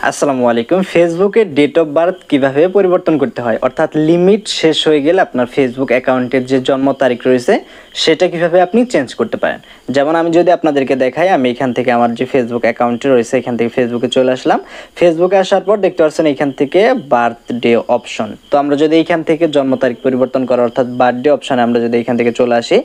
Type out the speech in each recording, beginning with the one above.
আসসালামু আলাইকুম। ফেসবুকের ডেট অফ বার্থ কিভাবে পরিবর্তন করতে হয়, অর্থাৎ লিমিট শেষ হয়ে গেলে আপনার ফেসবুক অ্যাকাউন্টের যে জন্ম তারিখ রয়েছে সেটা কিভাবে আপনি চেঞ্জ করতে পারেন। যেমন আমি যদি আপনাদেরকে দেখাই, আমি এখান থেকে আমার যে ফেসবুক অ্যাকাউন্টে রয়েছে এখান থেকে ফেসবুকে চলে আসলাম। ফেসবুকে আসার পর দেখতে পাচ্ছেন এখান থেকে বার্থডে অপশন। তো আমরা যদি এখান থেকে জন্ম তারিখ পরিবর্তন করা অর্থাৎ বার্থডে অপশানে আমরা যদি এখান থেকে চলে আসি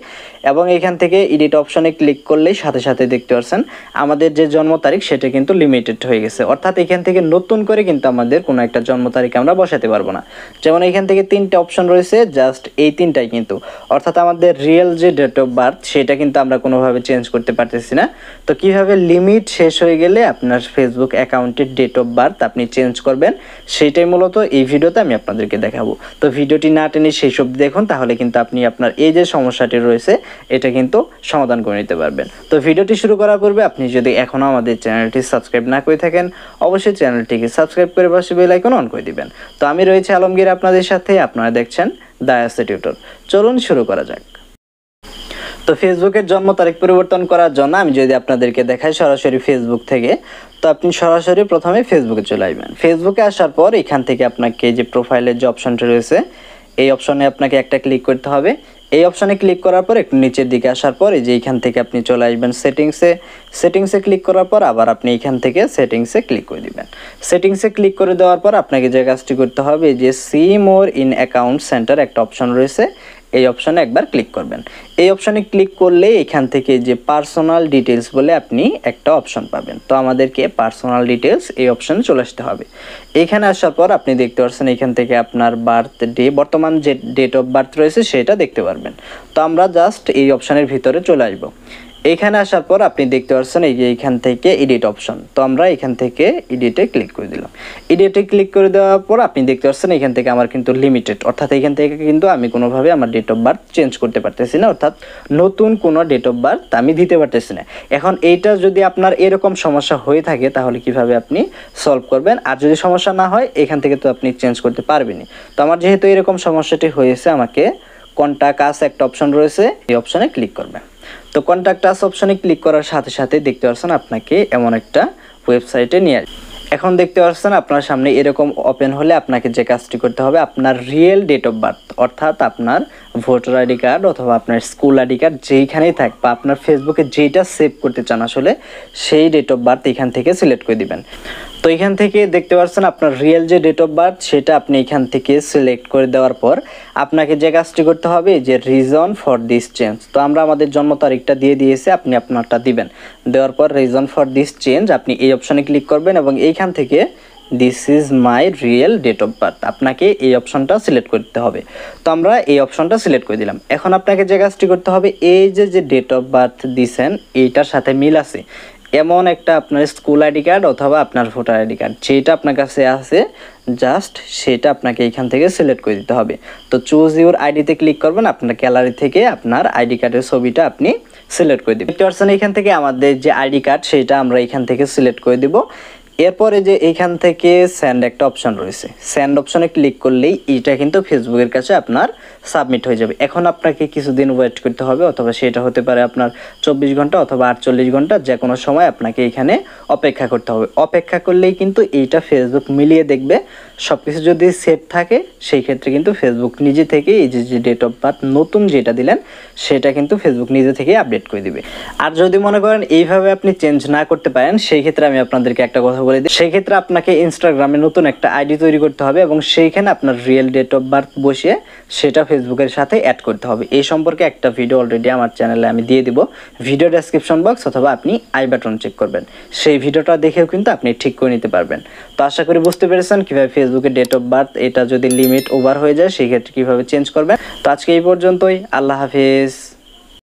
এবং এখান থেকে এডিট অপশনে ক্লিক করলেই সাথে সাথে দেখতে পাচ্ছেন আমাদের যে জন্ম তারিখ সেটা কিন্তু লিমিটেড হয়ে গেছে। অর্থাৎ এখান থেকে নতুন করে কিন্তু আমাদের কোনো একটা জন্ম তারিখ আমরা বসাতে পারবো না। যেমন এখান থেকে তিনটে অপশন রয়েছে, জাস্ট এই তিনটাই কিন্তু, অর্থাৎ আমাদের রিয়েল যে ডেট অফ বার্থ সেটা কিন্তু আমরা কোনোভাবে চেঞ্জ করতে পারতেছি না। তো কিভাবে লিমিট শেষ হয়ে গেলে আপনার ফেসবুক অ্যাকাউন্টের ডেট অফ বার্থ আপনি চেঞ্জ করবেন সেইটাই মূলত এই ভিডিওতে আমি আপনাদেরকে দেখাবো। তো ভিডিওটি না টেনে সেই সব দেখুন, তাহলে কিন্তু আপনি আপনার এই যে সমস্যাটি রয়েছে এটা কিন্তু সমাধান করে নিতে পারবেন। তো ভিডিওটি শুরু করার পূর্বে আপনি যদি এখনও আমাদের চ্যানেলটি সাবস্ক্রাইব না করে থাকেন অবশ্যই চ্যানেলটিকে সাবস্ক্রাইব করে পাশে বেল আইকন অন করে দিবেন। তো আমি রয়েছে আলমগীর আপনাদের সাথে, আপনারা দেখছেন দ্য এসএ টিউটর। চলুন শুরু করা যাক। তো ফেসবুকের জন্ম তারিখ পরিবর্তন করার জন্য আমি যদি আপনাদেরকে দেখাই সরাসরি ফেসবুক থেকে, তো আপনি সরাসরি প্রথমে ফেসবুকে চলে আসবেন। ফেসবুকে আসার পর এখান থেকে আপনাকে যে প্রোফাইলের যে অপশনটি রয়েছে এই অপশনে আপনাকে একটা ক্লিক করতে হবে। এই অপশনে ক্লিক করার পর একটু নিচের দিকে আসার পর এই যে এইখান থেকে আপনি চলে আসবেন সেটিংসে ক্লিক করার পর আবার আপনি এখান থেকে সেটিংসে ক্লিক করে দিবেন। সেটিংসে ক্লিক করে দেওয়ার পর আপনাকে যে কাজটি করতে হবে, যে see more in account centre একটা অপশন রয়েছে, এই অপশনে একবার ক্লিক করবেন। এই অপশনে ক্লিক করলে এখান থেকে যে পার্সোনাল ডিটেলস বলে আপনি একটা অপশন পাবেন। তো আমাদেরকে পার্সোনাল ডিটেলস এই অপশনে চলে আসতে হবে। এখানে আসার পর আপনি দেখতে পাচ্ছেন এখান থেকে আপনার বার্থডে, বর্তমান যে ডেট অফ বার্থ রয়েছে সেটা দেখতে পারবেন। তো আমরা জাস্ট এই অপশনের ভিতরে চলে আসবো। এখানে আসার পর আপনি দেখতে পাচ্ছেন এই যে এখান থেকে এডিট অপশন। তো আমরা এখান থেকে এডিটে ক্লিক করে দিলাম। এডিটে ক্লিক করে দেওয়ার পর আপনি দেখতে পাচ্ছেন এখান থেকে আমার কিন্তু লিমিটেড, অর্থাৎ এখান থেকে কিন্তু আমি কোনোভাবে আমার ডেট অফ বার্থ চেঞ্জ করতে পারতেছি না, অর্থাৎ নতুন কোনো ডেট অফ বার্থ আমি দিতে পারতেছি না। এখন এইটা যদি আপনার এরকম সমস্যা হয়ে থাকে তাহলে কিভাবে আপনি সলভ করবেন, আর যদি সমস্যা না হয় এখান থেকে তো আপনি চেঞ্জ করতে পারবেনই। তো আমার যেহেতু এরকম সমস্যাটি হয়েছে, আমাকে কন্টাক্ট আস একটা অপশন রয়েছে, এই অপশনে ক্লিক করবেন। তো কন্ট্যাক্ট আস অপশনে ক্লিক করার সাথে সাথে দেখতে পাচ্ছেন আপনাকে এমন একটা ওয়েবসাইটে নিয়ে আসবে। এখন দেখতে পাচ্ছেন আপনার সামনে এরকম ওপেন হলে আপনাকে যে কাজটি করতে হবে, আপনার রিয়েল ডেট অফ বার্থ অর্থাৎ আপনার ভোটার আইডি কার্ড অথবা আপনার স্কুল আইডি কার্ড যেইখানেই থাক বা আপনার ফেসবুকে যেইটা সেভ করতে চান আসলে সেই ডেট অফ বার্থ এখান থেকে সিলেক্ট করে দিবেন। তো এখান থেকে দেখতে পাচ্ছেন আপনার রিয়েল যে ডেট অফ বার্থ সেটা আপনি এখান থেকে সিলেক্ট করে দেওয়ার পর আপনাকে যে কাজটি করতে হবে, যে রিজন ফর দিস চেঞ্জ। তো আমরা আমাদের জন্ম তারিখটা দিয়ে দিয়েছি, আপনি আপনারটা দিবেন। দেওয়ার পর রিজন ফর দিস চেঞ্জ আপনি এই অপশনে ক্লিক করবেন এবং এইখান থেকে this is my real date of birth আপনাকে এই অপশনটা সিলেক্ট করতে হবে। তো আমরা এই অপশনটা সিলেক্ট করে দিলাম। এখন আপনাকে যে কাজটি করতে হবে, এই যে ডেট অফ বার্থ দিছেন এইটার সাথে মিল আছে এমন একটা আপনার স্কুল আইডি কার্ড অথবা আপনার ভোটার আইডি কার্ড যেটা আপনার কাছে আছে, জাস্ট সেটা আপনাকে এখান থেকে সিলেক্ট করে দিতে হবে। তো চুজ ইউর আইডিতে ক্লিক করবেন, আপনার গ্যালারি থেকে আপনার আইডি কার্ডের ছবিটা আপনি সিলেক্ট করে দিবেন। দেখতে পাচ্ছেন এখান থেকে আমাদের যে আইডি কার্ড সেটা আমরা এখান থেকে সিলেক্ট করে দিব। এরপরে যে এইখান থেকে সেন্ড একটা অপশন রয়েছে, সেন্ড অপশনে ক্লিক করলেই এইটা কিন্তু ফেসবুকের কাছে আপনার সাবমিট হয়ে যাবে। এখন আপনাকে কিছুদিন ওয়েট করতে হবে, অথবা সেটা হতে পারে আপনার 24 ঘন্টা অথবা 48 ঘন্টা, যে কোনো সময় আপনাকে এখানে অপেক্ষা করতে হবে। অপেক্ষা করলেই কিন্তু এইটা ফেসবুক মিলিয়ে দেখবে। সব কিছু যদি সেভ থাকে সেই ক্ষেত্রে কিন্তু ফেসবুক নিজে থেকে এই যে ডেট অফ বার্থ নতুন যেটা দিলেন সেটা কিন্তু ফেসবুক নিজে থেকে আপডেট করে দিবে। আর যদি মনে করেন এইভাবে আপনি চেঞ্জ না করতে পারেন, সেই ক্ষেত্রে আমি আপনাদেরকে একটা কথা বলে দিই, সেই ক্ষেত্রে আপনাকে ইনস্টাগ্রামে নতুন একটা আইডি তৈরি করতে হবে এবং সেইখানে আপনার রিয়েল ডেট অফ বার্থ বসিয়ে সেটা ফেসবুকের সাথে অ্যাড করতে হবে। এই সম্পর্কে একটা ভিডিও অলরেডি আমার চ্যানেলে আমি দিয়ে দিব, ভিডিও ডেসক্রিপশন বক্স অথবা আপনি আই বাটন চেক করবেন, সেই ভিডিওটা দেখেও কিন্তু আপনি ঠিক করে নিতে পারবেন। তো আশা করি বুঝতে পেরেছেন কিভাবে ফেসবুকের ডেট অফ বার্থ এটা যদি লিমিট ওভার হয়ে যায় সেই ক্ষেত্রে কিভাবে চেঞ্জ করবেন। তো আজকে এই পর্যন্তই, আল্লাহ হাফিজ।